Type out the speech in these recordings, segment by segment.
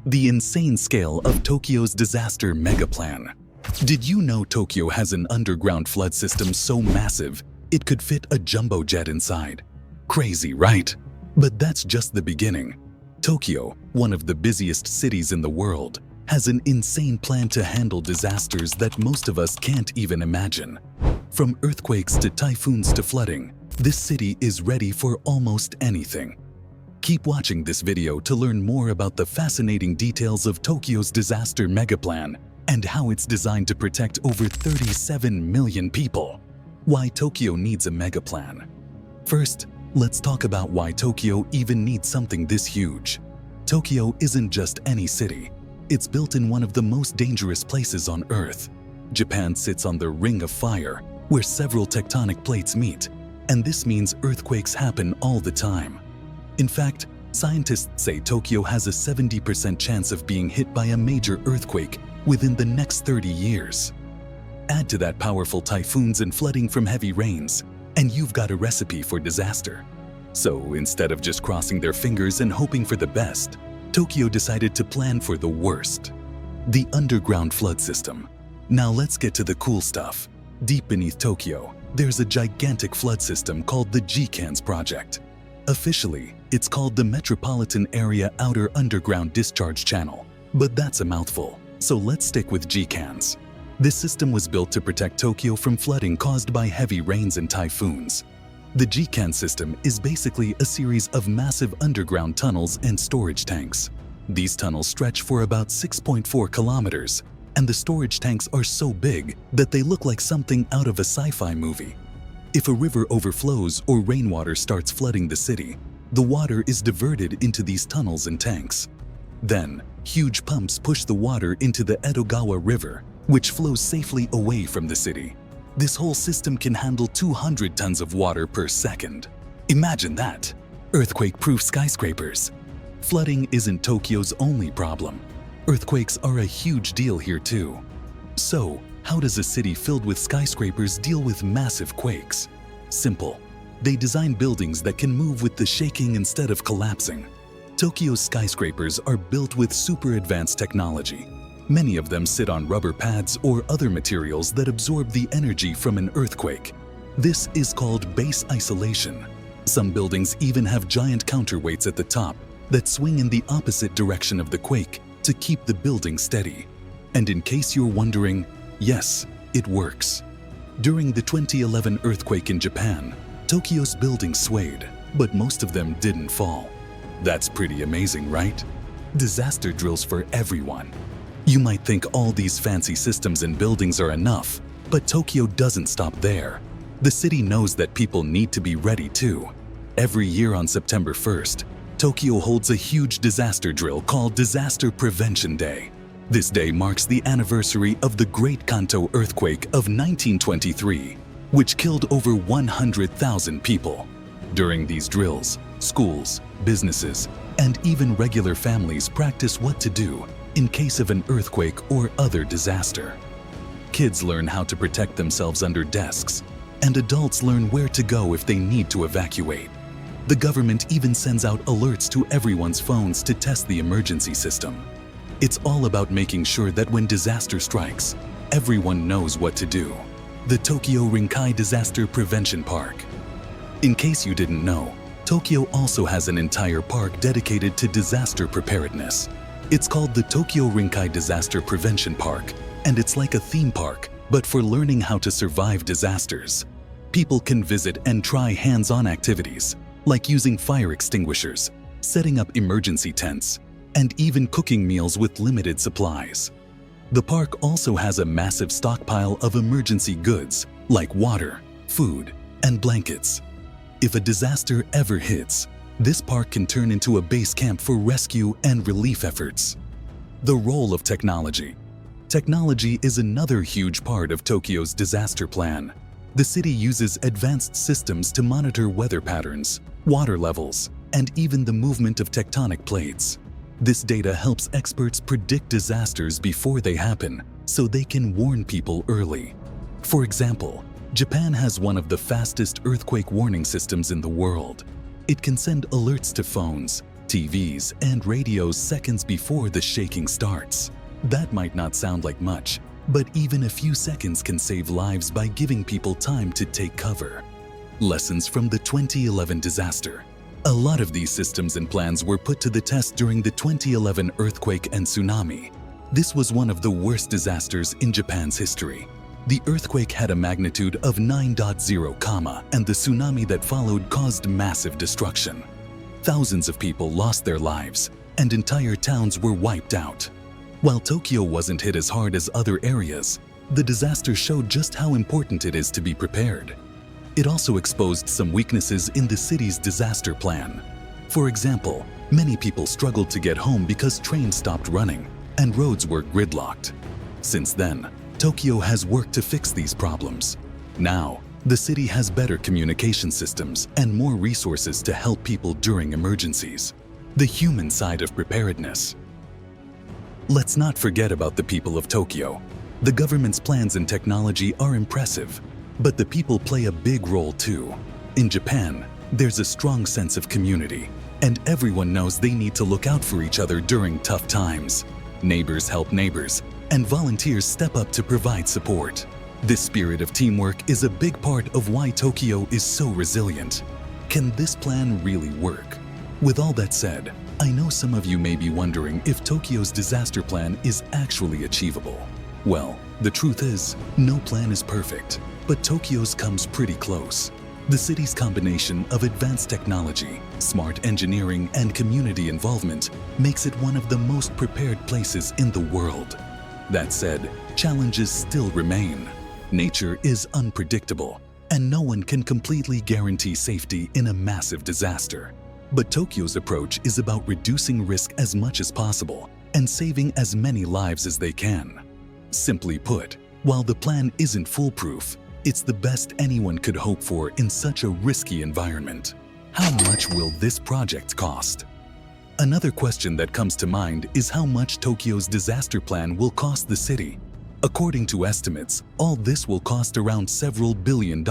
The insane scale of Tokyo's disaster Megaplan. Did you know Tokyo has an underground flood system so massive it could fit a jumbo jet inside? Crazy, right? But that's just the beginning. Tokyo, one of the busiest cities in the world, has an insane plan to handle disasters that most of us can't even imagine. From earthquakes to typhoons to flooding, this city is ready for almost anything. Keep watching this video to learn more about the fascinating details of Tokyo's disaster megaplan and how it's designed to protect over 37 million people. Why Tokyo needs a megaplan. First, let's talk about why Tokyo even needs something this huge. Tokyo isn't just any city. It's built in one of the most dangerous places on Earth. Japan sits on the Ring of Fire, where several tectonic plates meet, and this means earthquakes happen all the time. In fact, scientists say Tokyo has a 70% chance of being hit by a major earthquake within the next 30 years. Add to that powerful typhoons and flooding from heavy rains, and you've got a recipe for disaster. So instead of just crossing their fingers and hoping for the best, Tokyo decided to plan for the worst. The underground flood system. Now let's get to the cool stuff. Deep beneath Tokyo, there's a gigantic flood system called the GCANS project. Officially, it's called the Metropolitan Area Outer Underground Discharge Channel, but that's a mouthful, so let's stick with GCANS. This system was built to protect Tokyo from flooding caused by heavy rains and typhoons. The GCANS system is basically a series of massive underground tunnels and storage tanks. These tunnels stretch for about 6.4 kilometers, and the storage tanks are so big that they look like something out of a sci-fi movie. If a river overflows or rainwater starts flooding the city, the water is diverted into these tunnels and tanks. Then, huge pumps push the water into the Edogawa River, which flows safely away from the city. This whole system can handle 200 tons of water per second. Imagine that! Earthquake-proof skyscrapers. Flooding isn't Tokyo's only problem. Earthquakes are a huge deal here too. So, how does a city filled with skyscrapers deal with massive quakes? Simple. They design buildings that can move with the shaking instead of collapsing. Tokyo's skyscrapers are built with super advanced technology. Many of them sit on rubber pads or other materials that absorb the energy from an earthquake. This is called base isolation. Some buildings even have giant counterweights at the top that swing in the opposite direction of the quake to keep the building steady. And in case you're wondering, yes, it works. During the 2011 earthquake in Japan, Tokyo's buildings swayed, but most of them didn't fall. That's pretty amazing, right? Disaster drills for everyone. You might think all these fancy systems and buildings are enough, but Tokyo doesn't stop there. The city knows that people need to be ready too. Every year on September 1st, Tokyo holds a huge disaster drill called Disaster Prevention Day. This day marks the anniversary of the Great Kanto earthquake of 1923, which killed over 100,000 people. During these drills, schools, businesses, and even regular families practice what to do in case of an earthquake or other disaster. Kids learn how to protect themselves under desks, and adults learn where to go if they need to evacuate. The government even sends out alerts to everyone's phones to test the emergency system. It's all about making sure that when disaster strikes, everyone knows what to do. The Tokyo Rinkai Disaster Prevention Park. In case you didn't know, Tokyo also has an entire park dedicated to disaster preparedness. It's called the Tokyo Rinkai Disaster Prevention Park, and it's like a theme park, but for learning how to survive disasters. People can visit and try hands-on activities, like using fire extinguishers, setting up emergency tents, and even cooking meals with limited supplies. The park also has a massive stockpile of emergency goods like water, food, and blankets. If a disaster ever hits, this park can turn into a base camp for rescue and relief efforts. The role of technology. Technology is another huge part of Tokyo's disaster plan. The city uses advanced systems to monitor weather patterns, water levels, and even the movement of tectonic plates. This data helps experts predict disasters before they happen, so they can warn people early. For example, Japan has one of the fastest earthquake warning systems in the world. It can send alerts to phones, TVs and radios seconds before the shaking starts. That might not sound like much, but even a few seconds can save lives by giving people time to take cover. Lessons from the 2011 disaster. A lot of these systems and plans were put to the test during the 2011 earthquake and tsunami. This was one of the worst disasters in Japan's history. The earthquake had a magnitude of 9.0, and the tsunami that followed caused massive destruction. Thousands of people lost their lives, and entire towns were wiped out. While Tokyo wasn't hit as hard as other areas, the disaster showed just how important it is to be prepared. It also exposed some weaknesses in the city's disaster plan. For example, many people struggled to get home because trains stopped running and roads were gridlocked. Since then, Tokyo has worked to fix these problems. Now, the city has better communication systems and more resources to help people during emergencies. The human side of preparedness. Let's not forget about the people of Tokyo. The government's plans and technology are impressive, but the people play a big role too. In Japan, there's a strong sense of community, and everyone knows they need to look out for each other during tough times. Neighbors help neighbors, and volunteers step up to provide support. This spirit of teamwork is a big part of why Tokyo is so resilient. Can this plan really work? With all that said, I know some of you may be wondering if Tokyo's disaster plan is actually achievable. Well, the truth is, no plan is perfect, but Tokyo's comes pretty close. The city's combination of advanced technology, smart engineering, and community involvement makes it one of the most prepared places in the world. That said, challenges still remain. Nature is unpredictable, and no one can completely guarantee safety in a massive disaster. But Tokyo's approach is about reducing risk as much as possible and saving as many lives as they can. Simply put, while the plan isn't foolproof, it's the best anyone could hope for in such a risky environment. How much will this project cost? Another question that comes to mind is how much Tokyo's disaster plan will cost the city. According to estimates, all this will cost around several $billion.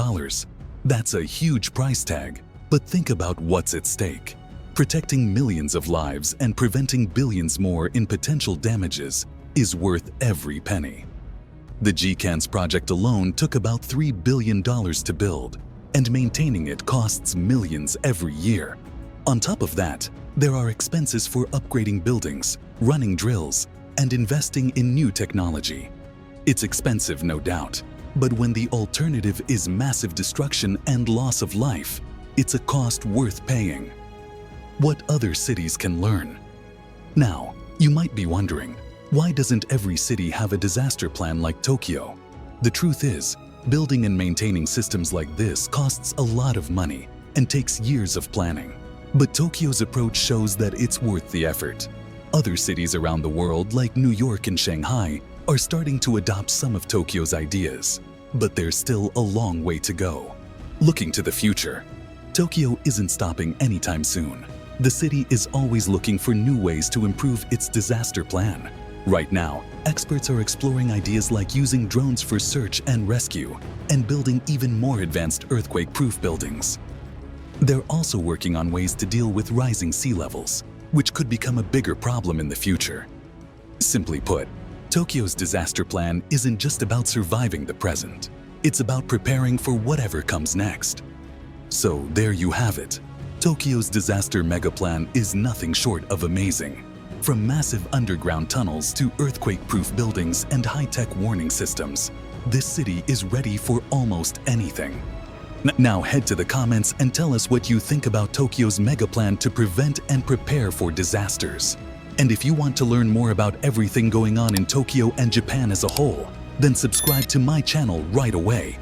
That's a huge price tag, but think about what's at stake. Protecting millions of lives and preventing billions more in potential damages is worth every penny. The GCAN's project alone took about $3 billion to build, and maintaining it costs millions every year. On top of that, there are expenses for upgrading buildings, running drills, and investing in new technology. It's expensive, no doubt, but when the alternative is massive destruction and loss of life, it's a cost worth paying. What other cities can learn? Now, you might be wondering, why doesn't every city have a disaster plan like Tokyo? The truth is, building and maintaining systems like this costs a lot of money and takes years of planning. But Tokyo's approach shows that it's worth the effort. Other cities around the world, like New York and Shanghai, are starting to adopt some of Tokyo's ideas, but there's still a long way to go. Looking to the future, Tokyo isn't stopping anytime soon. The city is always looking for new ways to improve its disaster plan. Right now, experts are exploring ideas like using drones for search and rescue and building even more advanced earthquake-proof buildings. They're also working on ways to deal with rising sea levels, which could become a bigger problem in the future. Simply put, Tokyo's disaster plan isn't just about surviving the present. It's about preparing for whatever comes next. So there you have it. Tokyo's disaster megaplan is nothing short of amazing. From massive underground tunnels to earthquake-proof buildings and high-tech warning systems, this city is ready for almost anything. Now head to the comments and tell us what you think about Tokyo's megaplan to prevent and prepare for disasters. And if you want to learn more about everything going on in Tokyo and Japan as a whole, then subscribe to my channel right away.